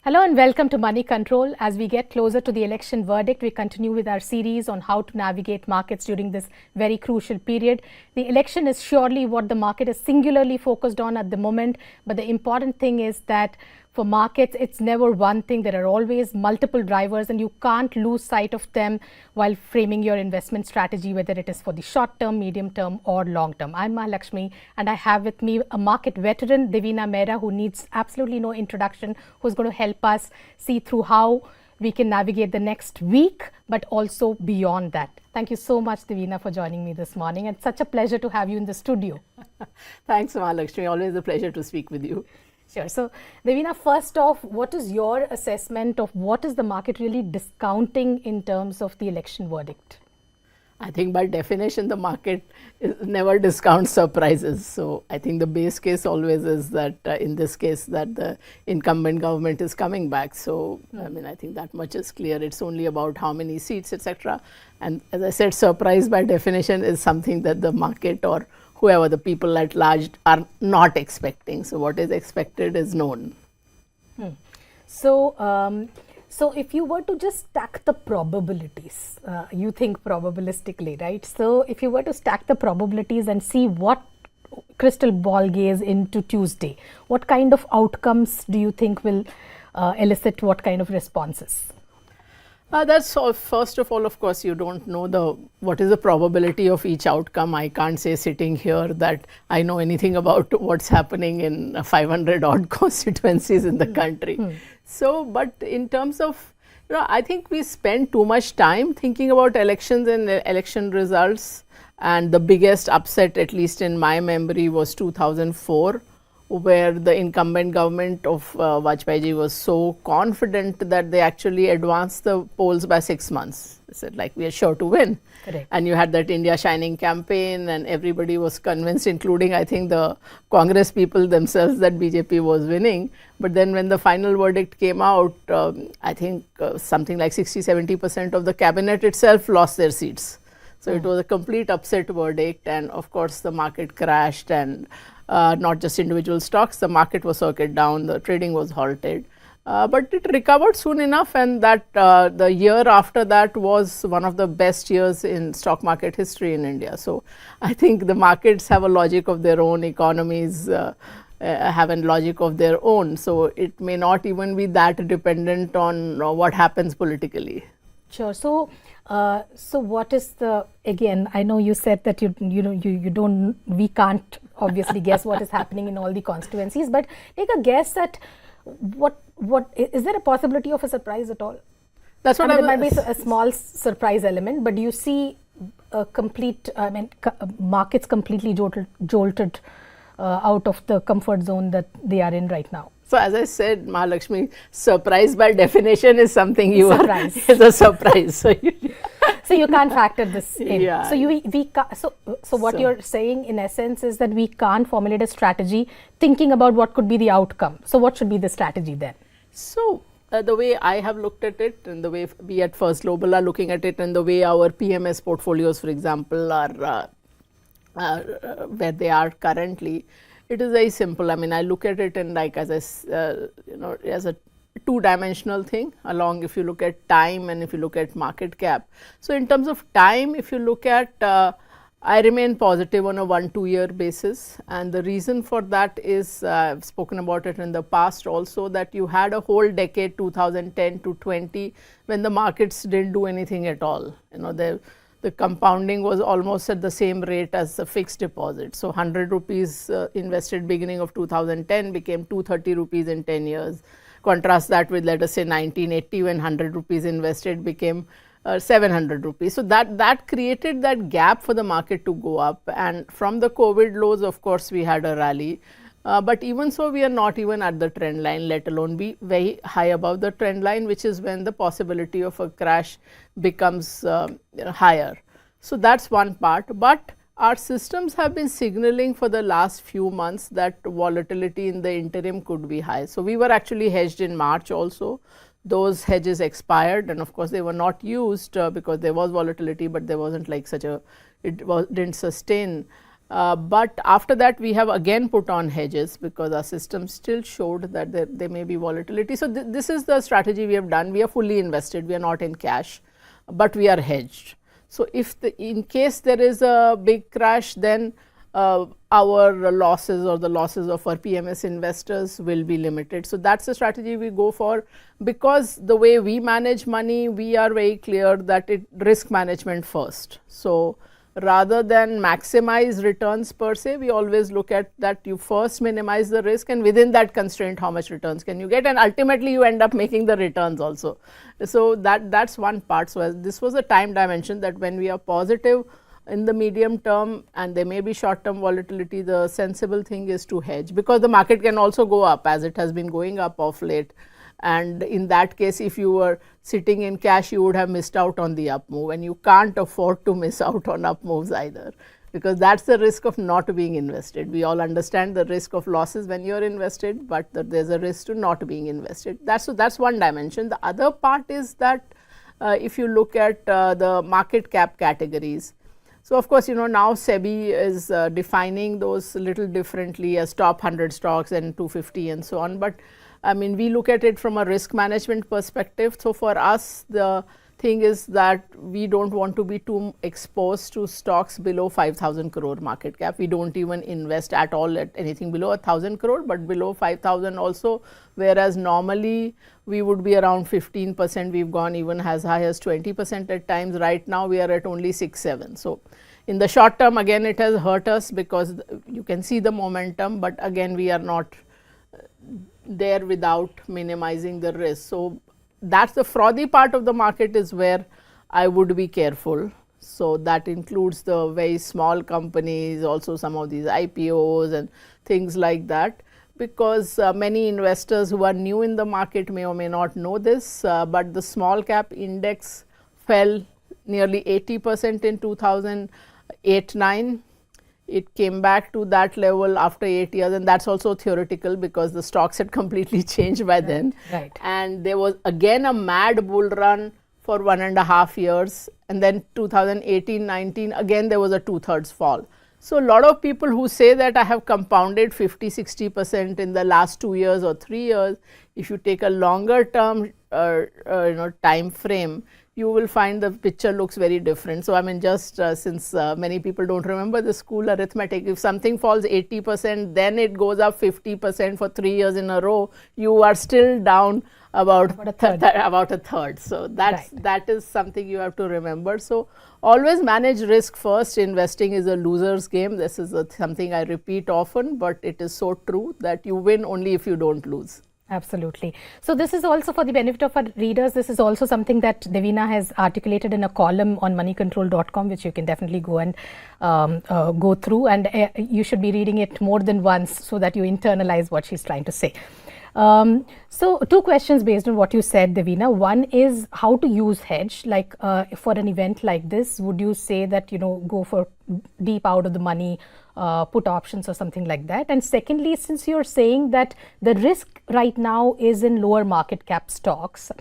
Hello and welcome to Money Control. As we get closer to the election verdict, we continue with our series on how to navigate markets during this very crucial period. The election is surely what the market is singularly focused on at the moment, but the important thing is that for markets, it's never one thing. There are always multiple drivers and you can't lose sight of them while framing your investment strategy, whether it is for the short term, medium term or long term. I'm Mahalakshmi and I have with me a market veteran, Devina Mehra, who needs absolutely no introduction, who's going to help us see through how we can navigate the next week, but also beyond that. Thank you so much, Devina, for joining me this morning. And such a pleasure to have you in the studio. Thanks, Mahalakshmi. Always a pleasure to speak with you. Sure. So, Devina, first off, what is your assessment of what is the market really discounting in terms of the election verdict? I think by definition, the market never discounts surprises. So, I think the base case always is that in this case that the incumbent government is coming back. So, I think that much is clear. It's only about how many seats, etc. And as I said, surprise by definition is something that the market or whoever the people at large are not expecting. So what is expected is known. So if you were to just stack the probabilities, you think probabilistically, right? So if you were to stack the probabilities and see what crystal ball gaze into Tuesday, what kind of outcomes do you think will elicit what kind of responses? That's all. First of all, of course, you don't know what is the probability of each outcome. I can't say sitting here that I know anything about what's happening in 500 odd constituencies in the country. So, but in terms of, I think we spend too much time thinking about elections and election results. And the biggest upset, at least in my memory, was 2004. Where the incumbent government of Vajpayee ji was so confident that they actually advanced the polls by 6 months. They said, like, we are sure to win. Correct. And you had that India Shining campaign and everybody was convinced, including I think the Congress people themselves, that BJP was winning. But then when the final verdict came out, I think something like 60-70% of the cabinet itself lost their seats. So it was a complete upset verdict, and of course the market crashed, and not just individual stocks, the market was circuit down, the trading was halted. But it recovered soon enough, and that the year after that was one of the best years in stock market history in India. So I think the markets have a logic of their own, economies have a logic of their own. So it may not even be that dependent on what happens politically. Sure. So, what is the, again, I know you said that we can't obviously guess what is happening in all the constituencies, but take a guess at what is there a possibility of a surprise at all? That's what there might be a small surprise element, but do you see a complete, markets completely jolted out of the comfort zone that they are in right now? So as I said, Mahalakshmi, surprise by definition is something is a surprise. So you can't factor this in. Yeah. So what you're saying in essence is that we can't formulate a strategy thinking about what could be the outcome. So what should be the strategy then? So the way I have looked at it, and the way we at First Global are looking at it, and the way our PMS portfolios, for example, are where they are currently, it is very simple. I look at it and like as a two-dimensional thing along if you look at time and if you look at market cap. So in terms of time, if you look at, I remain positive on a 1-2 year basis, and the reason for that is I've spoken about it in the past also, that you had a whole decade 2010 to 20 when the markets didn't do anything at all. The compounding was almost at the same rate as the fixed deposit. So 100 rupees invested beginning of 2010 became 230 rupees in 10 years. Contrast that with, let us say, 1980 when 100 rupees invested became 700 rupees. So that created that gap for the market to go up. And from the COVID lows, of course, we had a rally. But even so, we are not even at the trend line, let alone be very high above the trend line, which is when the possibility of a crash becomes higher. So that's one part. But our systems have been signaling for the last few months that volatility in the interim could be high. So we were actually hedged in March also. Those hedges expired, and of course they were not used because there was volatility, but there wasn't like didn't sustain. But after that we have again put on hedges because our system still showed that there may be volatility. So, this is the strategy we have done. We are fully invested, we are not in cash, but we are hedged. So, if in case there is a big crash, then our losses or the losses of our PMS investors will be limited. So, that is the strategy we go for, because the way we manage money, we are very clear that risk management first. So, rather than maximize returns per se, we always look at that you first minimize the risk, and within that constraint how much returns can you get, and ultimately you end up making the returns also. So, that's one part. So, this was a time dimension, that when we are positive in the medium term and there may be short term volatility, the sensible thing is to hedge, because the market can also go up as it has been going up of late. And in that case, if you were sitting in cash, you would have missed out on the up move, and you can't afford to miss out on up moves either, because that's the risk of not being invested. We all understand the risk of losses when you're invested, but there's a risk to not being invested. That's one dimension. The other part is that if you look at the market cap categories, so of course, now SEBI is defining those a little differently as top 100 stocks and 250 and so on. But I mean, we look at it from a risk management perspective. So, for us, the thing is that we don't want to be too exposed to stocks below 5,000 crore market cap. We don't even invest at all at anything below 1,000 crore, but below 5,000 also, whereas normally we would be around 15%. We've gone even as high as 20% at times. Right now, we are at only 6-7. So, in the short term, again, it has hurt us because you can see the momentum, but again, we are not there without minimizing the risk. So, that's the frothy part of the market is where I would be careful. So, that includes the very small companies, also some of these IPOs and things like that, because many investors who are new in the market may or may not know this, but the small cap index fell nearly 80% in 2008-9. It came back to that level after 8 years, and that's also theoretical because the stocks had completely changed by then. Right. And there was again a mad bull run for 1.5 years, and then 2018-19 again there was a 2/3 fall. So, a lot of people who say that I have compounded 50-60% in the last 2 years or 3 years, if you take a longer term time frame, you will find the picture looks very different. So, I mean, just since many people don't remember the school arithmetic, if something falls 80%, then it goes up 50% for 3 years in a row, you are still down about a third. So, that is something you have to remember. So, always manage risk first. Investing is a loser's game. This is something I repeat often, but it is so true that you win only if you don't lose. Absolutely. So, this is also for the benefit of our readers. This is also something that Devina has articulated in a column on moneycontrol.com, which you can definitely go and go through, and you should be reading it more than once so that you internalize what she's trying to say. So, two questions based on what you said, Devina. One is how to use hedge, like for an event like this, would you say that, go for deep out of the money put options or something like that? And secondly, since you're saying that the risk right now is in lower market cap stocks,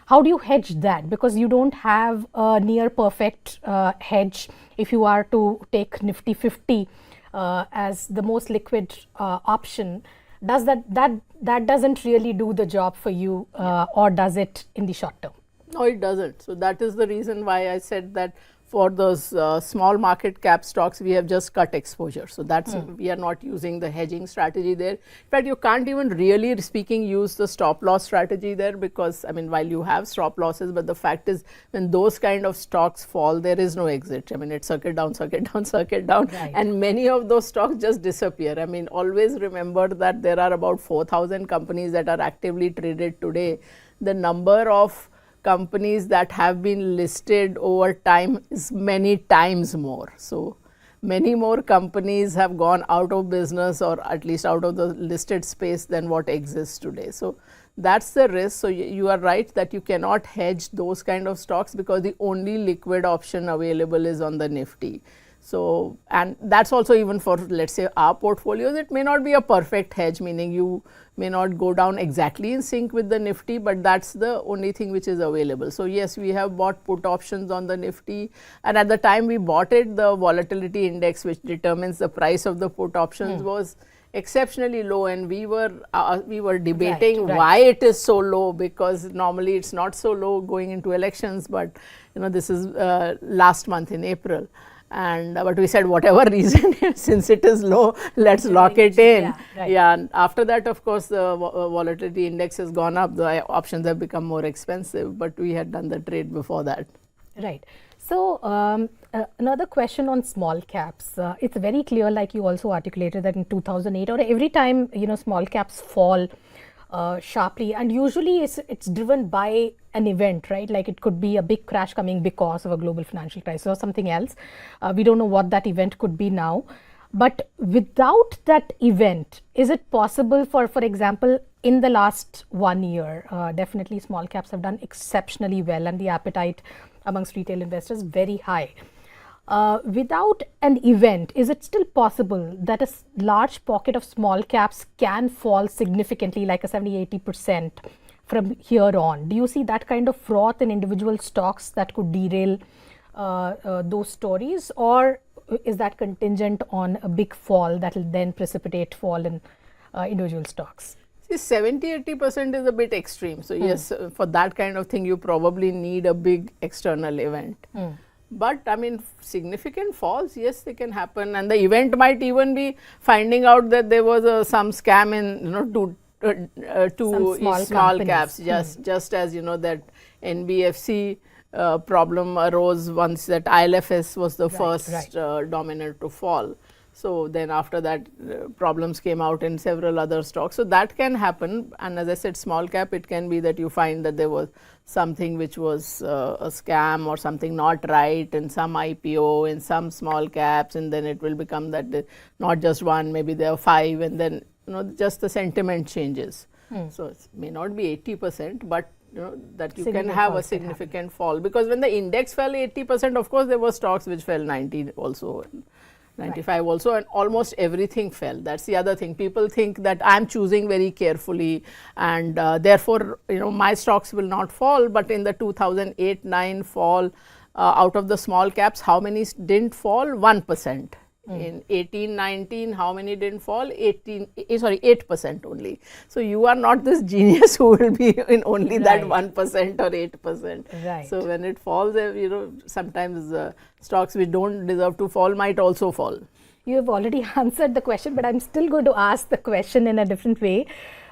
how do you hedge that? Because you don't have a near perfect hedge if you are to take Nifty 50 as the most liquid option. Does that doesn't really do the job for you, or does it in the short term? No, it doesn't. So, that is the reason why I said that for those small market cap stocks, we have just cut exposure. So, that's we are not using the hedging strategy there. In fact, you can't even really speaking use the stop loss strategy there, because I mean, while you have stop losses, but the fact is when those kind of stocks fall, there is no exit. I mean, it's circuit down, circuit down, circuit down, right. And many of those stocks just disappear. I mean, always remember that there are about 4,000 companies that are actively traded today. The number of companies that have been listed over time is many times more. So, many more companies have gone out of business, or at least out of the listed space, than what exists today. So, that's the risk. So, you are right that you cannot hedge those kind of stocks because the only liquid option available is on the Nifty. So, and that's also even for, let's say, our portfolios, it may not be a perfect hedge, meaning you may not go down exactly in sync with the Nifty, but that's the only thing which is available. So, yes, we have bought put options on the Nifty, and at the time we bought it, the volatility index, which determines the price of the put options, was exceptionally low, and we were debating why it is so low, because normally it's not so low going into elections, but this is last month in April. And but we said, whatever reason, since it is low, let's lock it in. And after that, of course, the volatility index has gone up, the options have become more expensive, but we had done the trade before that. Right. So, another question on small caps. It's very clear, like you also articulated, that in 2008, or every time small caps fall sharply, and usually it's driven by an event, right? Like it could be a big crash coming because of a global financial crisis or something else. We don't know what that event could be now. But without that event, is it possible for example, in the last 1 year, definitely small caps have done exceptionally well, and the appetite amongst retail investors very high. Without an event, is it still possible that a large pocket of small caps can fall significantly, like a 70-80% from here on? Do you see that kind of froth in individual stocks that could derail those stories, or is that contingent on a big fall that will then precipitate fall in individual stocks? 70-80% is a bit extreme. So, yes, for that kind of thing, you probably need a big external event. But I mean, significant falls, yes, they can happen, and the event might even be finding out that there was some scam in two small caps, just as that NBFC problem arose once that ILFS was the first dominant to fall. So, then after that problems came out in several other stocks. So, that can happen, and as I said, small cap, it can be that you find that there was something which was a scam or something not right in some IPO, in some small caps, and then it will become that not just one, maybe there are 5, and then just the sentiment changes. So, it may not be 80%, but that you can have a significant fall, because when the index fell 80%, of course, there were stocks which fell 90 also. 95 also, and almost everything fell. That's the other thing. People think that I'm choosing very carefully, and therefore, my stocks will not fall. But in the 2008-9 fall, out of the small caps, how many didn't fall? 1%. In 18-19, how many didn't fall? 8% only. So, you are not this genius who will be in only that 1% or 8%. Right. So, when it falls, sometimes stocks which don't deserve to fall might also fall. You have already answered the question, but I'm still going to ask the question in a different way.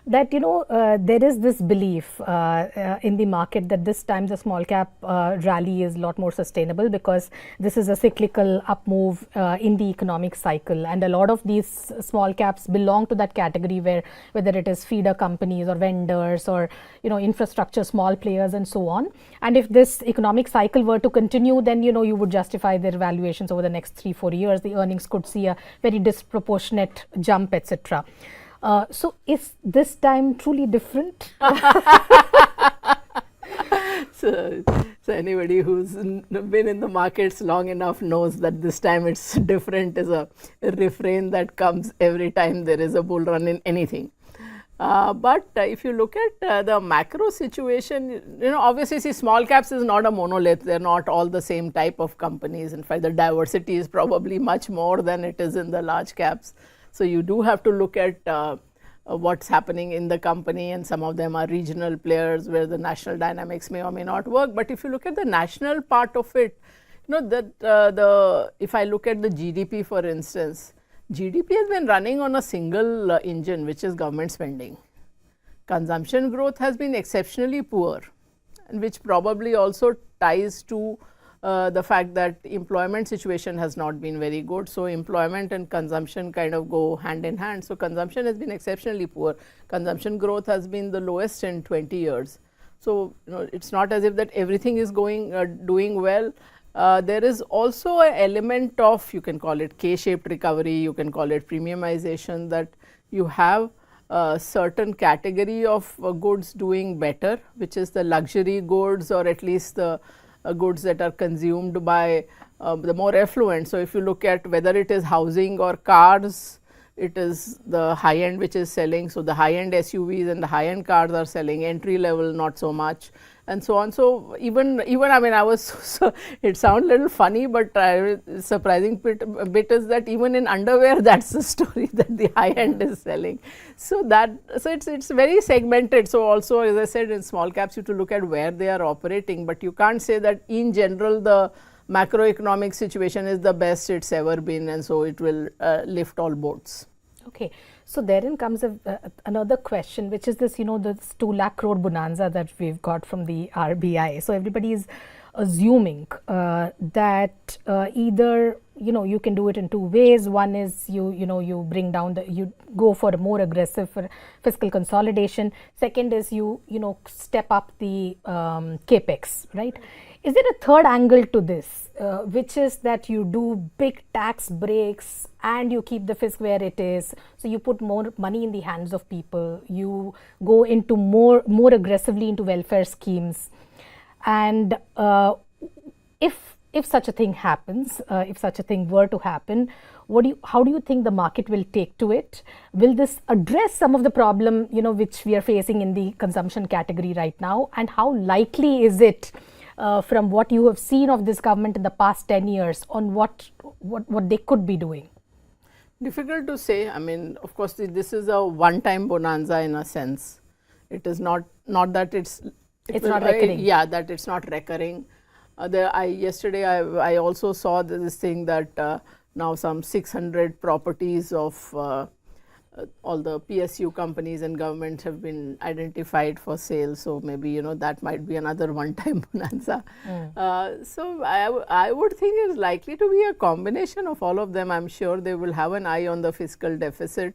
That there is this belief in the market that this time the small cap rally is a lot more sustainable, because this is a cyclical up move in the economic cycle, and a lot of these small caps belong to that category where, whether it is feeder companies or vendors or infrastructure small players and so on. And if this economic cycle were to continue, then you would justify their valuations over the next 3-4 years. The earnings could see a very disproportionate jump, etc. So, is this time truly different? So anybody who's been in the markets long enough knows that this time it's different is a refrain that comes every time there is a bull run in anything. But if you look at the macro situation, obviously, see, small caps is not a monolith. They're not all the same type of companies. In fact, the diversity is probably much more than it is in the large caps. So, you do have to look at what's happening in the company, and some of them are regional players where the national dynamics may or may not work. But if you look at the national part of it, if I look at the GDP, for instance, GDP has been running on a single engine, which is government spending. Consumption growth has been exceptionally poor, and which probably also ties to the fact that employment situation has not been very good. So, employment and consumption kind of go hand in hand. So, consumption has been exceptionally poor. Consumption growth has been the lowest in 20 years. So, it's not as if that everything is doing well. There is also an element of, you can call it K-shaped recovery, you can call it premiumization, that you have a certain category of goods doing better, which is the luxury goods, or at least the goods that are consumed by the more affluent. So if you look at whether it is housing or cars, it is the high end which is selling. So the high end SUVs and the high end cars are selling, entry level not so much, and so on. So even I mean, I was so it sounds a little funny, but surprising bit is that even in underwear, that's the story, that the high end is selling. So it's very segmented. So also, as I said, in small caps you have to look at where they are operating, but you can't say that in general the macroeconomic situation is the best it's ever been, and so it will lift all boats. Okay, so therein comes another question, which is this, this 2 lakh crore bonanza that we've got from the RBI. So everybody is assuming that either you can do it in two ways. One is you bring down you go for a more aggressive fiscal consolidation. Second is you step up the capex, right? Is there a third angle to this, which is that you do big tax breaks and you keep the fisc where it is, so you put more money in the hands of people, you go into more aggressively into welfare schemes, and if such a thing happens, if such a thing were to happen, how do you think the market will take to it? Will this address some of the problem which we are facing in the consumption category right now, and how likely is it? From what you have seen of this government in the past 10 years on what they could be doing? Difficult to say. I mean, of course, this is a one-time bonanza in a sense. It is not that it's not recurring. Yeah, that it's not recurring. Yesterday I also saw this thing that now some 600 properties of all the PSU companies and governments have been identified for sale. So maybe that might be another one-time bonanza. So I would think it's likely to be a combination of all of them. I'm sure they will have an eye on the fiscal deficit.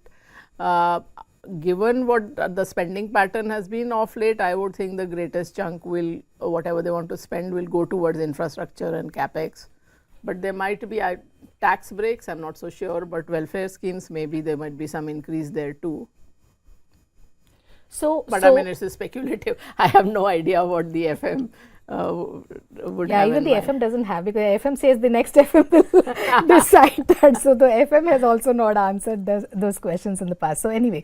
Given what the spending pattern has been of late, I would think the greatest chunk will, whatever they want to spend, will go towards infrastructure and capex. But there might be tax breaks, I'm not so sure, but welfare schemes, maybe there might be some increase there too. But I mean, it's speculative. I have no idea what the FM would have. Even the FM doesn't have, because the FM says the next FM will decide that. So the FM has also not answered those questions in the past. So anyway,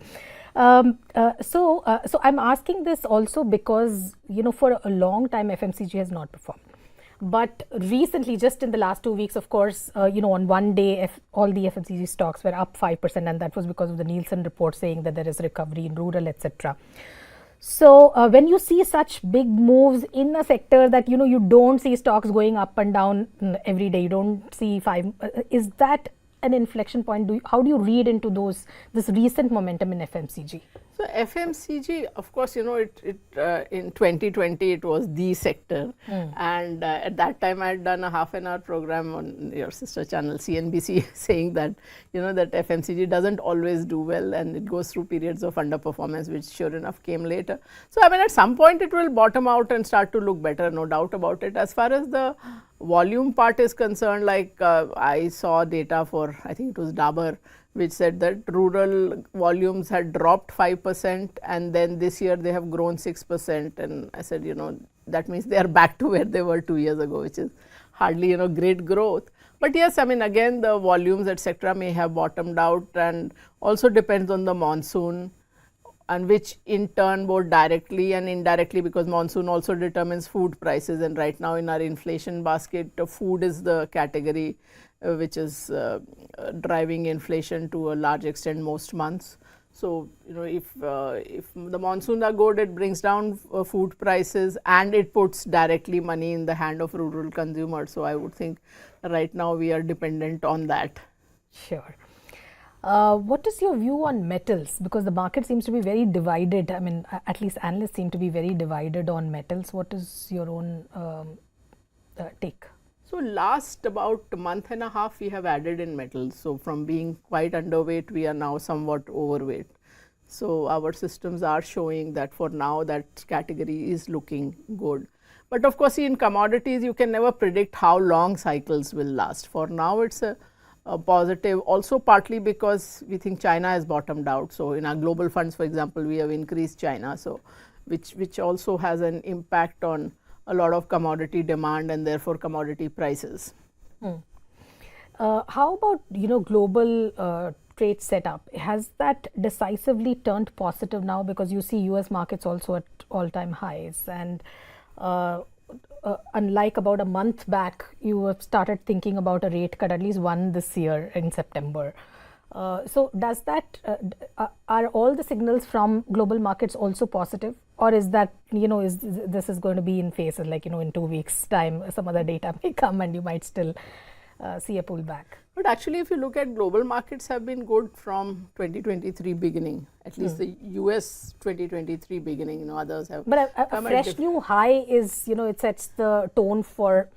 so I'm asking this also because for a long time FMCG has not performed. But recently, just in the last 2 weeks, of course, on one day, all the FMCG stocks were up 5%, and that was because of the Nielsen report saying that there is recovery in rural, etc. So when you see such big moves in a sector that you don't see stocks going up and down every day, you don't see is that an inflection point? How do you read into this recent momentum in FMCG? So FMCG, of course, in 2020 it was the sector, and at that time I had done a half-an-hour program on your sister channel CNBC saying that that FMCG doesn't always do well, and it goes through periods of underperformance, which sure enough came later. So I mean, at some point it will bottom out and start to look better, no doubt about it. As far as the volume part is concerned, like I saw data for, I think it was Dabur, which said that rural volumes had dropped 5%, and then this year they have grown 6%. And I said, that means they are back to where they were 2 years ago, which is hardly, great growth. But yes, I mean, again, the volumes, etc., may have bottomed out, and also depends on the monsoon, and which in turn both directly and indirectly, because monsoon also determines food prices, and right now in our inflation basket, food is the category which is driving inflation to a large extent most months. So if the monsoons are good, it brings down food prices and it puts directly money in the hand of rural consumers. So I would think right now we are dependent on that. Sure. What is your view on metals? Because the market seems to be very divided. I mean, at least analysts seem to be very divided on metals. What is your own take? So last about a month and a half, we have added in metals. So from being quite underweight, we are now somewhat overweight. So our systems are showing that for now that category is looking good. But of course, in commodities, you can never predict how long cycles will last. For now, it's a positive, also partly because we think China has bottomed out. So in our global funds, for example, we have increased China, so which also has an impact on a lot of commodity demand and therefore commodity prices. How about global trade setup? Has that decisively turned positive now, because you see US markets also at all-time highs, and unlike about a month back, you have started thinking about a rate cut, at least one this year in September. So does that, are all the signals from global markets also positive, or is that, this is going to be in phases, like, in 2 weeks time, some other data may come and you might still see a pullback? But actually, if you look at global markets have been good from 2023 beginning, at least the US 2023 beginning, others have. But a fresh new high is, it sets the tone for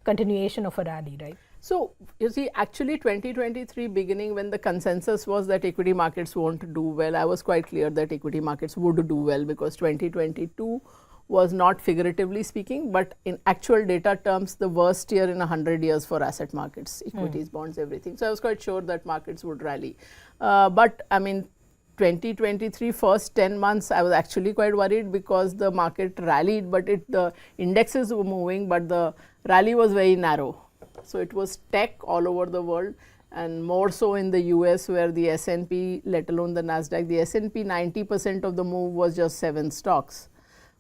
continuation of a rally, right? So, you see, actually 2023 beginning, when the consensus was that equity markets won't do well, I was quite clear that equity markets would do well, because 2022 was not, figuratively speaking, but in actual data terms, the worst year in 100 years for asset markets, equities, bonds, everything. So I was quite sure that markets would rally. But I mean, 2023 first 10 months, I was actually quite worried, because the market rallied, but the indexes were moving, but the rally was very narrow. So it was tech all over the world, and more so in the US, where the S&P, let alone the Nasdaq, the S&P 90% of the move was just 7 stocks.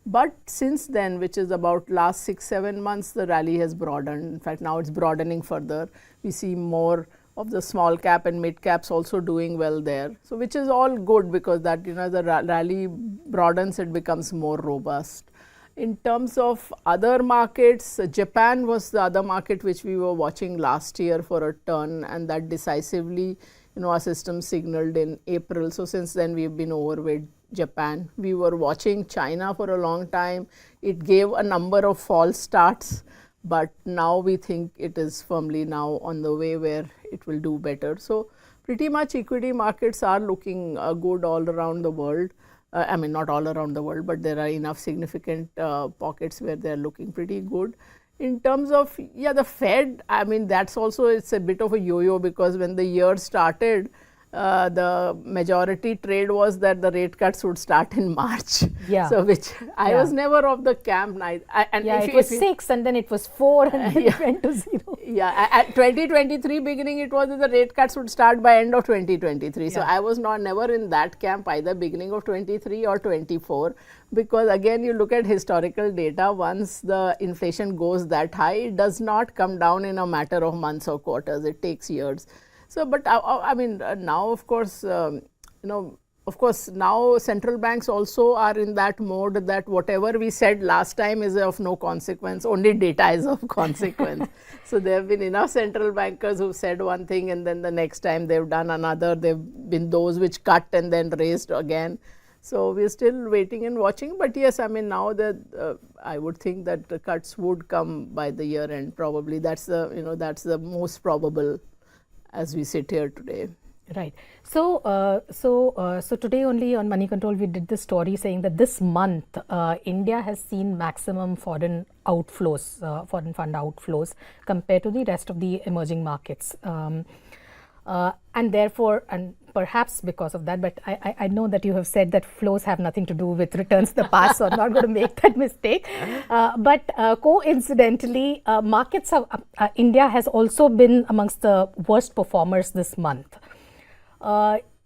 But since then, which is about last 6-7 months, the rally has broadened. In fact, now it's broadening further. We see more of the small cap and mid caps also doing well there. So which is all good, because that, the rally broadens, it becomes more robust. In terms of other markets, Japan was the other market which we were watching last year for a turn, and that decisively, our system signaled in April. So since then, we've been overweight Japan. We were watching China for a long time. It gave a number of false starts, but now we think it is firmly now on the way where it will do better. So pretty much equity markets are looking good all around the world. I mean, not all around the world, but there are enough significant pockets where they are looking pretty good. In terms of, the Fed, I mean, that's also, it's a bit of a yo-yo, because when the year started, the majority trade was that the rate cuts would start in March. Yeah. So which I was never of the camp. And it was 6, and then it was 4, and then it went to 0. Yeah, at 2023 beginning, it was that the rate cuts would start by end of 2023. So I was never in that camp, either beginning of 23 or 24, because again, you look at historical data, once the inflation goes that high, it does not come down in a matter of months or quarters. It takes years. So, but I mean, now of course, of course, now central banks also are in that mode that whatever we said last time is of no consequence, only data is of consequence. So there have been enough central bankers who said one thing, and then the next time they've done another. There have been those which cut and then raised again. So we're still waiting and watching. But yes, I mean, now that I would think that the cuts would come by the year end, probably. That's the, that's the most probable as we sit here today. Right. So, so today only on Moneycontrol we did this story saying that this month India has seen maximum foreign outflows, foreign fund outflows compared to the rest of the emerging markets, and therefore, and perhaps because of that, but I know that you have said that flows have nothing to do with returns in the past, so I'm not going to make that mistake. But coincidentally, markets have, India has also been amongst the worst performers this month.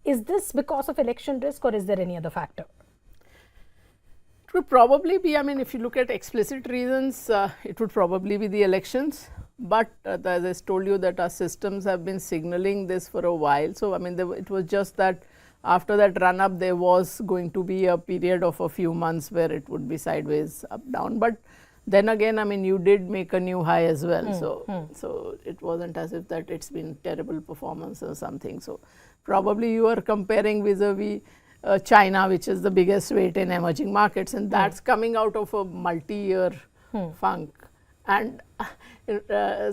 Is this because of election risk, or is there any other factor? It would probably be, I mean, if you look at explicit reasons, it would probably be the elections. But as I told you, that our systems have been signaling this for a while. So, I mean, it was just that after that run up, there was going to be a period of a few months where it would be sideways, up, down. But then again, I mean, you did make a new high as well. So it wasn't as if that it's been terrible performance or something. So probably you are comparing vis-a-vis China, which is the biggest weight in emerging markets, and that's coming out of a multi-year funk. And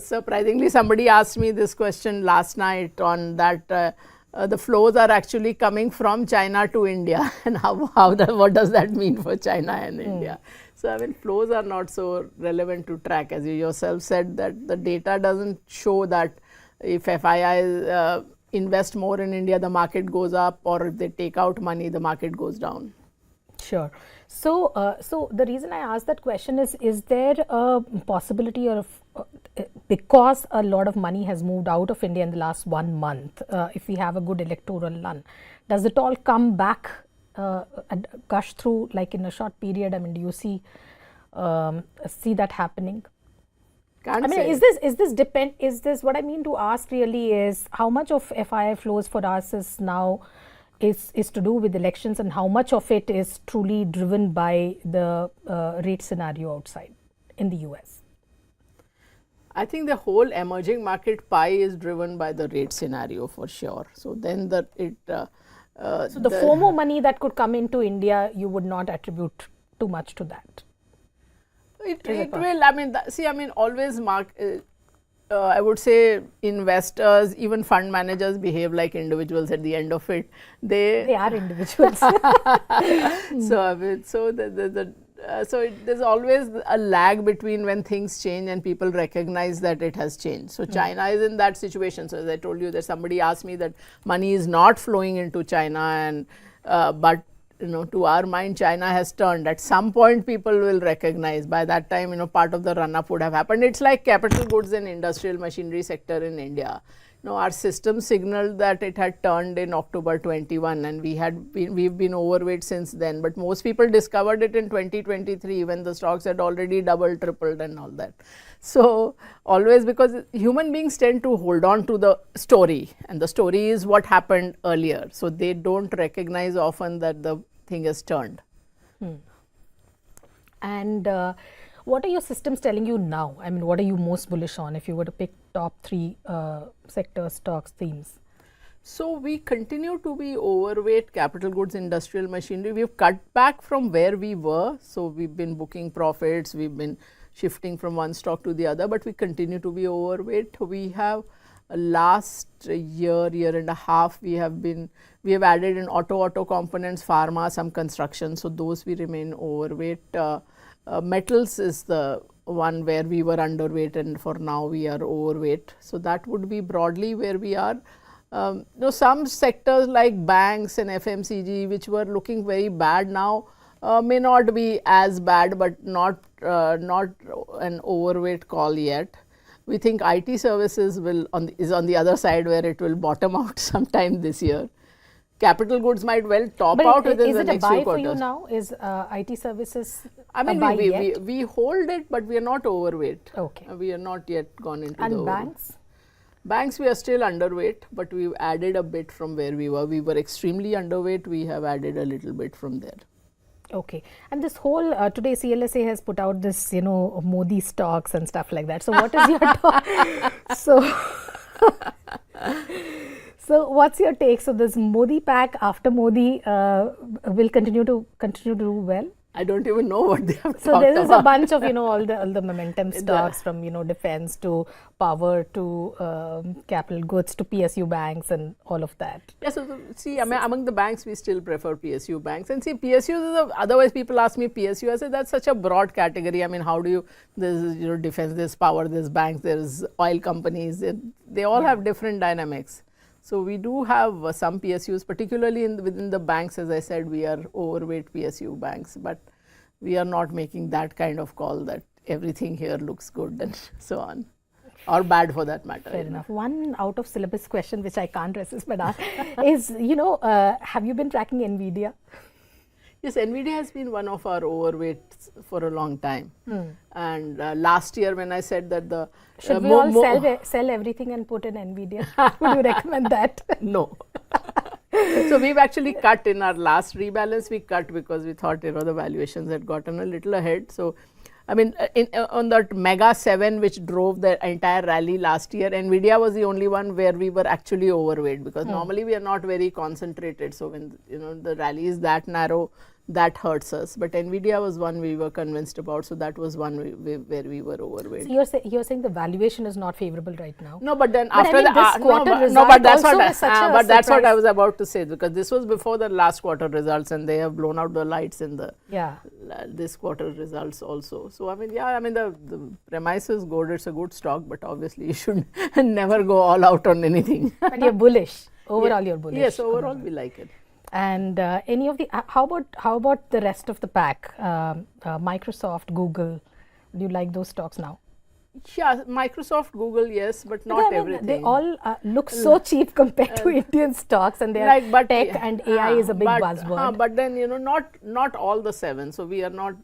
surprisingly, somebody asked me this question last night on that the flows are actually coming from China to India, and what does that mean for China and India? So, I mean, flows are not so relevant to track, as you yourself said, that the data doesn't show that if FIIs invest more in India, the market goes up, or if they take out money, the market goes down. Sure. So the reason I asked that question is there a possibility of, because a lot of money has moved out of India in the last 1 month, if we have a good electoral run, does it all come back and gush through like in a short period? I mean, do you see that happening? Can't I mean, say. is this what I mean to ask really is how much of FII flows for us is now is to do with elections, and how much of it is truly driven by the rate scenario outside in the US? I think the whole emerging market pie is driven by the rate scenario for sure. So then So the FOMO money that could come into India, you would not attribute too much to that. It will. I mean, always I would say investors, even fund managers behave like individuals at the end of it. They are individuals. So I mean, there's always a lag between when things change and people recognize that it has changed. So China is in that situation. So as I told you, that somebody asked me that money is not flowing into China, and but to our mind, China has turned. At some point, people will recognize. By that time, part of the run-up would have happened. It's like capital goods and industrial machinery sector in India. Our system signaled that it had turned in October 21, and we've been overweight since then. But most people discovered it in 2023 when the stocks had already doubled, tripled, and all that. So always, because human beings tend to hold on to the story, and the story is what happened earlier. So they don't recognize often that the thing has turned. And what are your systems telling you now? I mean, what are you most bullish on if you were to pick top 3 sector stocks, themes? So we continue to be overweight capital goods, industrial machinery. We've cut back from where we were. So we've been booking profits. We've been shifting from one stock to the other, but we continue to be overweight. We have last year and a half, we have added in auto components, pharma, some construction. So those we remain overweight. Metals is the one where we were underweight, and for now we are overweight. So that would be broadly where we are. Some sectors like banks and FMCG, which were looking very bad now, may not be as bad, but not an overweight call yet. We think IT services is on the other side, where it will bottom out sometime this year. Capital goods might well top out within the next few quarters. Is it a buy for you now? Is IT services I mean, we hold it, but we are not overweight. Okay. We are not yet gone into and the banks? Banks, we are still underweight, but we've added a bit from where we were. We were extremely underweight. We have added a little bit from there. Okay. And this whole, today CLSA has put out this, Modi stocks and stuff like that. So what is your So what's your take? So this Modi pack after Modi will continue to do well? I don't even know what they have talked about. So there is a bunch of, all the momentum stocks from, defense to power to capital goods to PSU banks and all of that. Yeah, so see, among the banks, we still prefer PSU banks. And see, PSUs, otherwise people ask me PSU, I say that's such a broad category. I mean, how do you, there's, defense, there's power, there's banks, there's oil companies, they all have different dynamics. So we do have some PSUs, particularly within the banks. As I said, we are overweight PSU banks, but we are not making that kind of call that everything here looks good and so on, or bad for that matter. Fair enough. One out of syllabus question which I can't resist but ask is, have you been tracking NVIDIA? Yes, NVIDIA has been one of our overweights for a long time. And last year when I said that should we all sell everything and put in NVIDIA? Would you recommend that? No. So we've actually cut in our last rebalance. We cut because we thought the valuations had gotten a little ahead. So I mean, on that mega 7 which drove the entire rally last year, NVIDIA was the only one where we were actually overweight, because normally we are not very concentrated. So when the rally is that narrow, that hurts us. But NVIDIA was one we were convinced about, so that was one where we were overweight. So you're saying the valuation is not favorable right now? No, but then but after that's what I was about to say, because this was before the last quarter results, and they have blown out the lights in the this quarter results also. So I mean, the premise is good. It's a good stock, but obviously you should never go all out on anything. But you're bullish. Overall, you're bullish. Yes, overall we like it. And any of the how about the rest of the pack? Microsoft, Google. Do you like those stocks now? Yeah, Microsoft, Google, yes, but not everything. They all look so cheap compared to Indian stocks, and they are but tech and AI is a big buzzword. But then not all the 7. So we are not.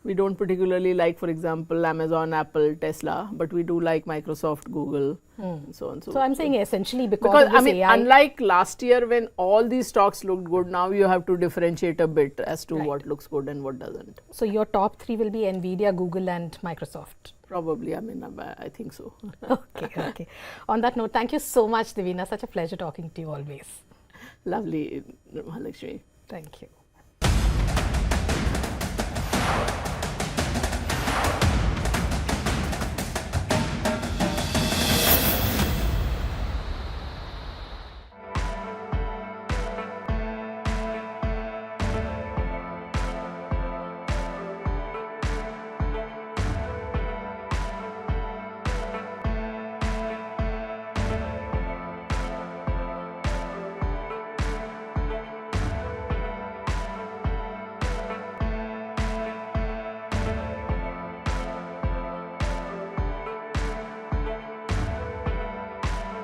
We don't particularly like, for example, Amazon, Apple, Tesla, but we do like Microsoft, Google, and so on. So I'm saying essentially because of this AI. Unlike last year when all these stocks looked good, now you have to differentiate a bit as to what looks good and what doesn't. So your top 3 will be Nvidia, Google, and Microsoft. Probably, I think so. Okay. On that note, thank you so much, Devina. Such a pleasure talking to you always. Lovely, Mahalakshmi. Thank you.